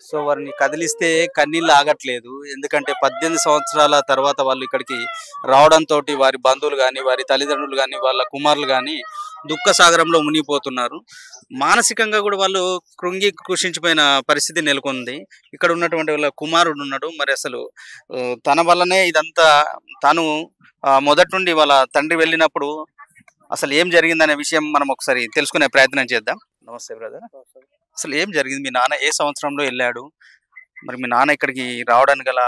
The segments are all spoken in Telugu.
సో వారిని కదిలిస్తే కన్నీళ్ళు ఆగట్లేదు. ఎందుకంటే 18 సంవత్సరాల తర్వాత వాళ్ళు ఇక్కడికి రావడంతోటి వారి బంధువులు గాని, వారి తల్లిదండ్రులు గాని, వాళ్ళ కుమారులు గాని దుఃఖ సాగరంలో మునిగిపోతున్నారు. మానసికంగా గూడా వాళ్ళు కృంగి కృషించిపోయిన పరిస్థితి నెలకొంది. ఇక్కడ ఉన్నటువంటి వాళ్ళ కుమారుడు ఉన్నాడు. మరి అసలు తన వల్లనే ఇదంతా తాను మొదటి నుండి వాళ్ళ తండ్రి వెళ్ళినప్పుడు అసలు ఏం జరిగిందనే విషయం మనం ఒకసారి తెలుసుకునే ప్రయత్నం చేద్దాం. నమస్తే బ్రదర్. అసలు ఏం జరిగింది? మీ నాన్న ఏ సంవత్సరంలో వెళ్ళాడు? మరి మీ నాన్న ఇక్కడికి రావడానికి గల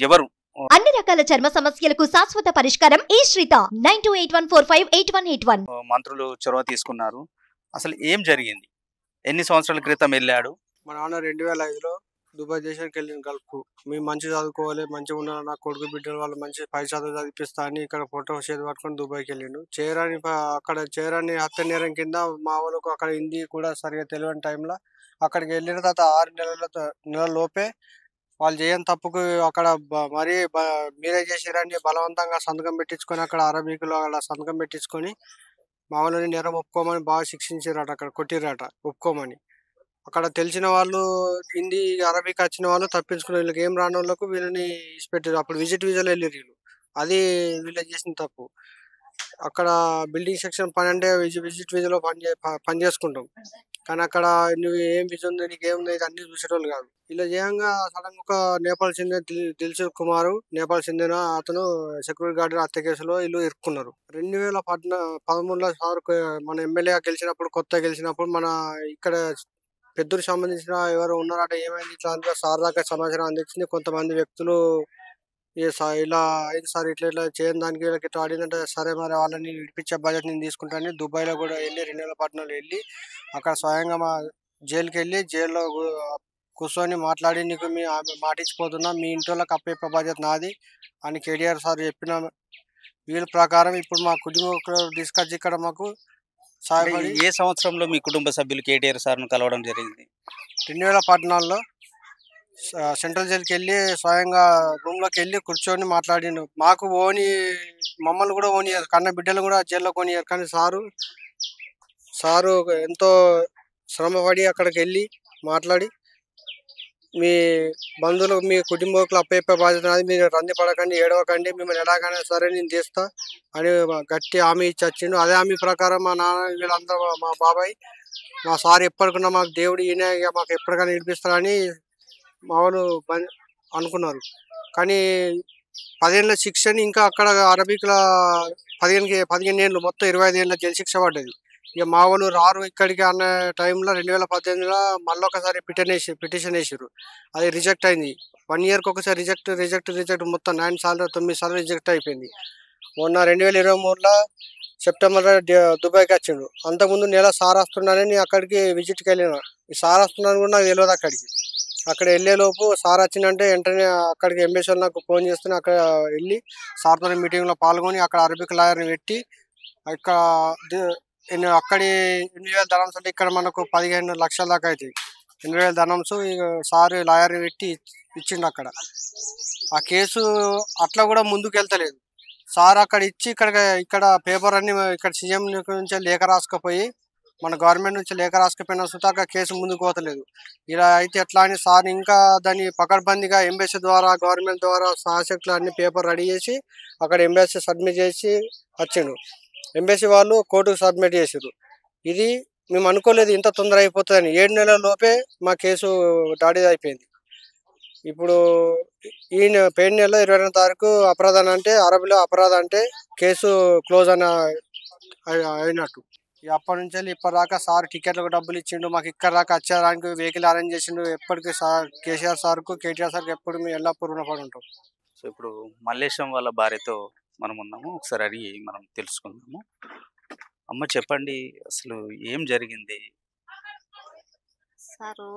ఎవరు? అన్ని రకాల చర్మ సమస్యలకు శాశ్వత పరిష్కారం ఈ శ్రీత 9281458181. మంత్రులు చొరవ తీసుకున్నారు. అసలు ఏం జరిగింది? ఎన్ని సంవత్సరాల క్రితం వెళ్ళాడు? మా నాన్న 2005లో దుబాయ్ దేశానికి వెళ్ళిన గల్ఫ్కు. మేము మంచి చదువుకోవాలి, మంచిగా ఉండాలి, నా కొడుకు బిడ్డలు వాళ్ళు మంచి పై చదువు చదివిపిస్తా అని ఇక్కడ ఫోటో చేతి పట్టుకొని దుబాయ్కి వెళ్ళిండు. అక్కడ చేరాని హత్య నేరం కింద మా వాళ్ళకు అక్కడ హిందీ కూడా సరిగా తెలియని టైంలో అక్కడికి వెళ్ళిన తర్వాత 6 నెలల లోపే వాళ్ళు చేయని తప్పుకు అక్కడ మరీ మీరే చేసిరని బలవంతంగా సంతకం పెట్టించుకొని అక్కడ అరబిక్లో అలా సంతకం పెట్టించుకొని మా వాళ్ళని నేరం ఒప్పుకోమని బాగా శిక్షించారట, అక్కడ కొట్టిరట ఒప్పుకోమని. అక్కడ తెలిసిన వాళ్ళు హిందీ అరబిక్ వచ్చిన వాళ్ళు తప్పించుకున్న వీళ్ళకి ఏం రాని వాళ్ళకు వీళ్ళని ఇచ్చిపెట్టారు. అప్పుడు విజిట్ వీజాలో వెళ్ళారు వీళ్ళు. అది వీళ్ళు చేసిన తప్పు. అక్కడ బిల్డింగ్ సెక్షన్ పని అంటే విజిట్ వీజాలో పని చేసుకుంటాం, కానీ అక్కడ నువ్వు ఏం విజన్ ఉంది, నీకు ఏముంది, ఇది అన్ని చూసేటోళ్ళు కాదు. ఇలా చేయంగా సడన్ ఒక నేపాల్ చెందిన దిల్సుఖ్ కుమార్, నేపాల్ చెందిన అతను సెక్యూరిటీ గార్డ్ హత్య కేసులో వీళ్ళు ఇరుక్కున్నారు. 2013లో సార్ మన ఎమ్మెల్యేగా గెలిచినప్పుడు, కొత్తగా గెలిచినప్పుడు మన ఇక్కడ పెద్దూరు సంబంధించిన ఎవరు ఉన్నారట, ఏమైంది ఇట్లా అంటే సార్ దాకా సమాచారం అందించింది. కొంతమంది వ్యక్తులు ఇలా అయింది సార్, ఇట్లా చేయని దానికి వీళ్ళకి ఇట్లా ఆడిందంటే, సరే మరి వాళ్ళని విడిపించే బాధ్యత నేను తీసుకుంటాను. దుబాయ్లో కూడా వెళ్ళి 2014లో వెళ్ళి అక్కడ స్వయంగా మా జైలుకి వెళ్ళి జైల్లో కూర్చొని మాట్లాడి, నీకు మీ మాట ఇచ్చిపోతున్నా, మీ ఇంట్లోకి అప్పయ్యే బాధ్యత నాది అని కేటీఆర్ సార్ చెప్పిన వీళ్ళ ప్రకారం ఇప్పుడు మా కుటుంబం తీసుకొచ్చి ఇక్కడ మాకు సహాయపడి. ఏ సంవత్సరంలో మీ కుటుంబ సభ్యులు కేటీఆర్ సార్ను కలవడం జరిగింది? 2014లో సెంట్రల్ జైలుకి వెళ్ళి స్వయంగా రూమ్లోకి వెళ్ళి కూర్చొని మాట్లాడిండు. మాకు మమ్మల్ని కూడా ఓనియారు, కన్న బిడ్డలు కూడా జైల్లో కొనియారు. కానీ సారు ఎంతో శ్రమపడి అక్కడికి వెళ్ళి మాట్లాడి, మీ బంధువులకు మీ కుటుంబకులు అప్పయ్యే బాధ్యత నాది, మీరు రంది పడకండి, ఏడవకండి, మిమ్మల్ని ఎలాగైనా సరే నేను తీస్తా అని గట్టి హామీ ఇచ్చి వచ్చిండు. అదే హామీ ప్రకారం మా నాన్న వీళ్ళందరూ, మా బాబాయ్, మా సార్ ఎప్పటికన్నా మాకు దేవుడు ఈయన మాకు ఎప్పటికైనా విడిపిస్తారని మా వాళ్ళు అనుకున్నారు. కానీ 10 ఏళ్ళ శిక్షని ఇంకా అక్కడ అరబిక్ల 15 ఏళ్ళు, మొత్తం 25 ఏళ్ళ జైలు శిక్ష పడ్డది. ఇక మా వాళ్ళు రారు ఇక్కడికి అన్న టైంలో 2018లో మళ్ళీ ఒకసారి పిటిషన్ వేసారు. అది రిజెక్ట్ అయింది. 1 ఇయర్కి ఒకసారి రిజెక్ట్ మొత్తం 9 సార్లు రిజెక్ట్ అయిపోయింది. మొన్న 2023లో సెప్టెంబర్లో దుబాయ్కి వచ్చిండు. అంతకుముందు నెల సార్ వస్తున్నానని అక్కడికి విజిట్కి వెళ్ళిన. ఈ సార్ వస్తున్నాను కూడా నాకు తెలియదు. అక్కడ వెళ్ళేలోపు సార్ వచ్చిందంటే వెంటనే అక్కడికి ఎంబసీ నాకు ఫోన్ చేస్తున్నా, అక్కడ వెళ్ళి సార్తో మీటింగ్లో పాల్గొని అక్కడ అరబిక్ లాయర్ని పెట్టి ఇక్కడ అక్కడి 8,000 ధనమ్స్ అంటే ఇక్కడ మనకు 15 లక్షల దాకా అవుతాయి. 8,000 ధనమ్స్ సార్ లాయర్ని పెట్టి ఇచ్చిండు అక్కడ. ఆ కేసు అట్లా కూడా ముందుకు వెళ్తలేదు. సార్ అక్కడ ఇచ్చి ఇక్కడ పేపర్ అన్ని ఇక్కడ సీఎం నుంచి లేఖ రాసుకపోయి, మన గవర్నమెంట్ నుంచి లేఖ రాసుకపోయినా సుతాక కేసు ముందుకు పోతలేదు. ఇలా అయితే ఎట్లా అని సార్ ఇంకా దాన్ని పకడ్బందీగా ఎంబసీ ద్వారా, గవర్నమెంట్ ద్వారా సాయశక్తులు అన్ని పేపర్ రెడీ చేసి అక్కడ ఎంబసీ సబ్మిట్ చేసి వచ్చిండు. ఎంబసీ వాళ్ళు కోర్టుకు సబ్మిట్ చేసారు. ఇది మేము అనుకోలేదు ఇంత తొందర అయిపోతుందని. 7 నెలల లోపే మా కేసు దాడి అయిపోయింది. ఇప్పుడు ఈ పోయిన నెల 22వ తారీఖు అపరాధం అంటే అరబిలో అపరాధం అంటే కేసు క్లోజ్ అయినట్టు. అప్పటి నుంచి ఇప్పటిదాకా సార్ టికెట్లకు డబ్బులు ఇచ్చిండు, మాకు ఇక్కడ దాకా వచ్చేదానికి వెహికల్ అరేంజ్ చేసిండు. ఎప్పటికీ సార్ కేటీఆర్ సార్కు ఎప్పుడు మేము ఎల్లప్పుడూ రుణపడి ఉంటాం. సో ఇప్పుడు మల్లేశం వాళ్ళ భార్యతో మనం ఉన్నాము, ఒకసారి అడిగి మనం తెలుసుకుందాము. అమ్మ చెప్పండి, అసలు ఏం జరిగింది? సారు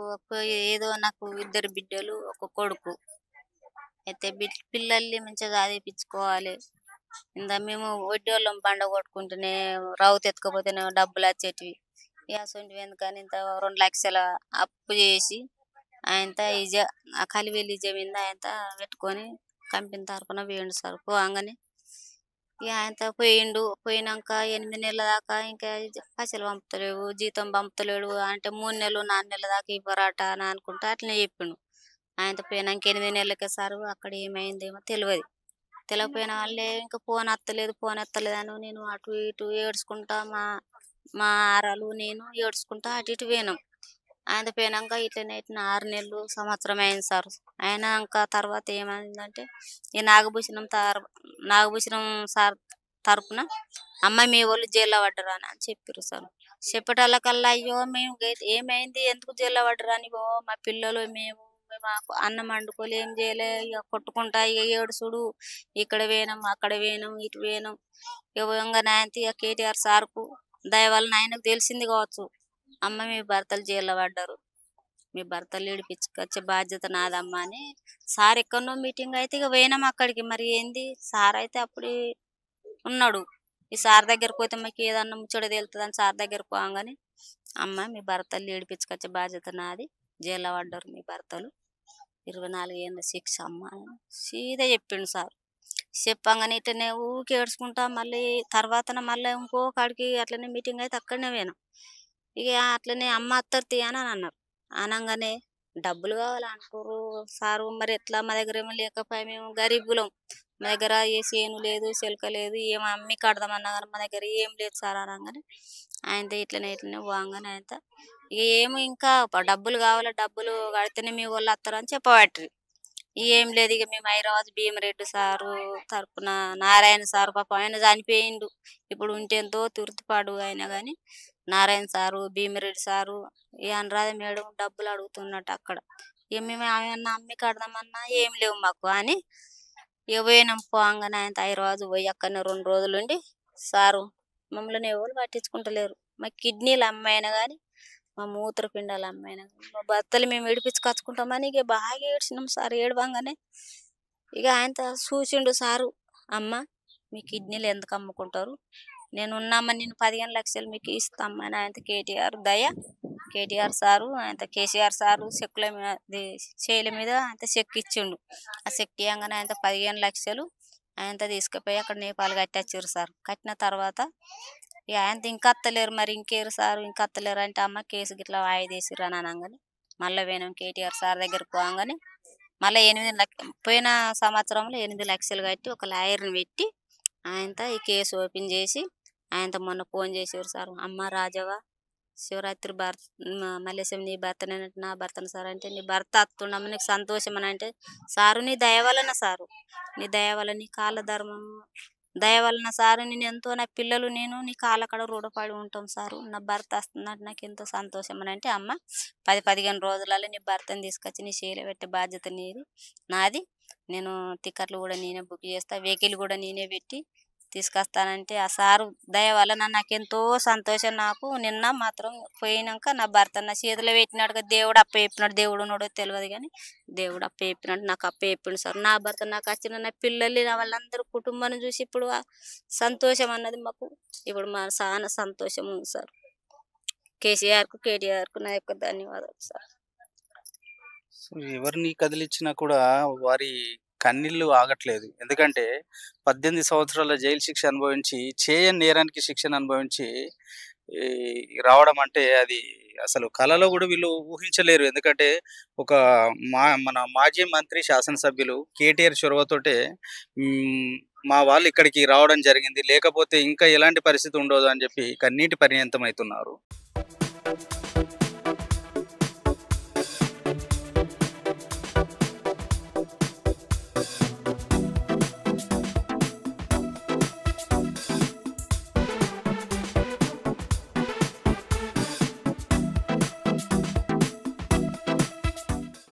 ఏదో నాకు 2 బిడ్డలు, ఒక కొడుకు. అయితే పిల్లల్ని మంచిగా చదివించుకోవాలి. మేము వడ్డోళ్ళం బండ కొట్టుకుంటూనే రౌతు ఎత్తుకపోతేనే డబ్బులు వచ్చేటివి. అసొంటివి ఎందుకని ఇంత 2 లక్షల అప్పు చేసి ఆయన ఆ కలివెల్లి జమీందా ఆయన పెట్టుకొని కంపెనీ తరఫున వేయండి సార్. పోగానే ఇక ఆయనతో పోయిండు. పోయినాక 8 నెలల దాకా ఇంకా పైసలు పంపుతలేవు, జీతం పంపుతలేడు. అంటే 3 నెలలు 4 నెలల దాకా ఇవ్వరట అని అనుకుంటా అట్లనే చెప్పిండు. ఆయనతో పోయినాక 8 నెలలకే సారు అక్కడ ఏమైందేమో తెలియదు. తెలియకపోయిన వాళ్ళే ఇంకా ఫోన్ ఎత్తలేదు అని నేను అటు ఇటు ఏడ్చుకుంటా మా ఆరాలు నేను ఏడ్చుకుంటా అటు ఇటు పోయినాం. ఆయన పోయినాక ఇట్లనే ఇట్లా 6 నెలలు సంవత్సరం అయింది సార్. అయినాక తర్వాత ఏమైందంటే ఈ నాగభూషణం సార్ తరపున అమ్మాయి మీ వాళ్ళు జైల్లో పడ్డరు అని చెప్పారు సార్. చెప్పేటోళ్ళకల్లా అయ్యో మేము ఏమైంది ఎందుకు జైల్లో పడ్డరు అని మా పిల్లలు మేము మాకు అన్నం వండుకోలే ఏం చేయలే ఇక కొట్టుకుంటా ఇక ఏడుసుడు ఇక్కడ పోయినాం అక్కడ పోయినాం ఇటు పోయినాం. ఇక నాయంతి ఇక కేటీఆర్ సార్కు దయ వల్ల ఆయనకు తెలిసింది కావచ్చు, అమ్మ మీ భర్తలు జైల్లో పడ్డారు, మీ భర్తలు విడిపించుకొచ్చే బాధ్యత నాదమ్మా అని సార్ ఎక్కడనో మీటింగ్ అయితే ఇక పోయినాం అక్కడికి. మరి ఏంది సార్ అయితే అప్పుడు ఉన్నాడు. ఈ సార్ దగ్గరకు పోతే మాకు ఏదన్నా ముచ్చట తేలుతుంది అని సార్ దగ్గరకు పోగానే అమ్మ మీ భర్తలు ఏడిపించుకొచ్చే బాధ్యత నాది, జైల్లో పడ్డారు మీ భర్తలు, 24 ఏళ్ళ శిక్ష అమ్మ అని సీదా చెప్పిండు సార్. చెప్పంగానే ఇట్లనే ఊరికి ఏడ్చుకుంటా మళ్ళీ తర్వాత మళ్ళీ ఇంకో కాడికి అట్లనే మీటింగ్ అయితే అక్కడనే పోయినాం. ఇక అట్లనే అమ్మ అత్తర్తి అని అన్నారు. అనగానే డబ్బులు కావాలనుకోరు సారు. మరి ఎట్లా మా దగ్గర ఏమో లేకపోయా, మేము గరీబులం, మా దగ్గర ఏ చేను లేదు చెలక లేదు, ఏం అమ్మి కడదామన్నా కానీ మా దగ్గర ఏం లేదు సార్ అనగానే ఆయనతో ఇట్లనే పోగానే ఆయనతో ఇక ఏమో ఇంకా డబ్బులు కావాలి, డబ్బులు కడితేనే మీ వాళ్ళు వస్తారని చెప్పబట్టి ఏం లేదు. ఇక మేము హైదరాబాద్ భీమరెడ్డి సారు తరపున నారాయణ సారు పాపం ఆయన చనిపోయిండు, ఇప్పుడు ఉంటే ఎంతో తుర్తిపాడు అయినా కానీ నారాయణ సారు భీమరెడ్డి సారు ఈ అనురాధ మేడం డబ్బులు అడుగుతున్నట్టు అక్కడ. ఇక మేము ఏమన్నా అమ్మి కడదామన్నా ఏం లేవు మాకు అని ఇక పోయినాం. పోగానే ఆయన హైదరాబాద్ పోయి అక్కడనే 2 రోజులు ఉండి సారు మమ్మల్ని ఎవరు పట్టించుకుంటలేరు, మా కిడ్నీలు అమ్మాయినా కానీ మా మూత్రపిండాలు అమ్మాయినా కానీ మా భర్తలు మేము ఏడిపించుకొచ్చుకుంటామని ఇక బాగా ఏడ్చినాం సార్. ఏడవంగానే ఇక ఆయనతో చూసిండు సారు, అమ్మ మీ కిడ్నీలు ఎందుకు అమ్ముకుంటారు, నేను ఉన్నామని నేను 15 లక్షలు మీకు ఇస్తామని ఆయనతో కేటీఆర్ దయ, కేటీఆర్ సారు ఆయన కేసీఆర్ సారు చెక్కుల మీద చేల మీద ఆయన చెక్ ఇచ్చిండు. ఆ చెక్ ఇవ్వగానే ఆయన 15 లక్షలు ఆయనతో తీసుకుపోయి అక్కడ నేపాలు కట్టొచ్చారు సార్. కట్టిన తర్వాత ఇక ఆయనతో ఇంకా అత్తలేరు, మరి ఇంకేరు సారు ఇంకా అత్తలేరు అంటే అమ్మ కేసు గిట్లా వాయిదేసిర్రు అని అనగానే మళ్ళీ పోయినాం కేటీఆర్ సార్ దగ్గరకు. పోగానే మళ్ళీ 8 లక్షలు పోయిన సంవత్సరంలో 8 లక్షలు కట్టి ఒక లాయర్ని పెట్టి ఆయనతో ఈ కేసు ఓపెన్ చేసి ఆయనతో మొన్న ఫోన్ చేసారు సార్, అమ్మ రాజవ్వ శివరాత్రి మల్లేశం నీ భర్తనేనంటే నా భర్తను సార్ అంటే నీ భర్త అత్తుండమ్మ నీకు సంతోషం అని అంటే సారు నీ దయ వలన సారు, నీ దయ వలన నీ కాళ్ళ ధర్మం దయ వలన సారు నేను ఎంతో నా పిల్లలు నేను నీ కాళ్ళ కాడ రుణపడి ఉంటాం సారు, నా భర్త వస్తుందంటే నాకు ఎంతో సంతోషం అని అంటే అమ్మ 10-15 రోజులలో నీ భర్తను తీసుకొచ్చి నీ చేలో పెట్టే బాధ్యత నాది, నేను టికెట్లు కూడా నేనే బుక్ చేస్తా, వెహికల్ కూడా నేనే పెట్టి తీసుకొస్తానంటే ఆ సారు దయ వలన నాకెంతో సంతోషం. నాకు నిన్న మాత్రం పోయినాక నా భర్త నా చేతిలో పెట్టినాడుగా దేవుడు అప్ప చెప్పినాడు, దేవుడు ఉన్నాడో తెలియదు కానీ దేవుడు అప్ప చెప్పినాడు, నాకు అప్ప చెప్పిండు సార్. నా భర్త నాకు వచ్చిన నా పిల్లలు నా వాళ్ళందరూ కుటుంబాన్ని చూసి ఇప్పుడు సంతోషం అన్నది మాకు ఇప్పుడు మా చాలా సంతోషం ఉంది సార్. కేసీఆర్కు కేటీఆర్కు నా యొక్క ధన్యవాదాలు సార్. ఎవరిని కదిలిచ్చినా కూడా వారి కన్నీళ్లు ఆగట్లేదు. ఎందుకంటే 18 సంవత్సరాల జైలు శిక్ష అనుభవించి చేయని నేరానికి శిక్షను అనుభవించి రావడం అంటే అది అసలు కలలో కూడా వీళ్ళు ఊహించలేరు. ఎందుకంటే ఒక మన మాజీ మంత్రి శాసనసభ్యులు కేటీఆర్ చొరవతోటే మా వాళ్ళు ఇక్కడికి రావడం జరిగింది, లేకపోతే ఇంకా ఎలాంటి పరిస్థితి ఉండదు అని చెప్పి కన్నీటి పర్యంతం అవుతున్నారు.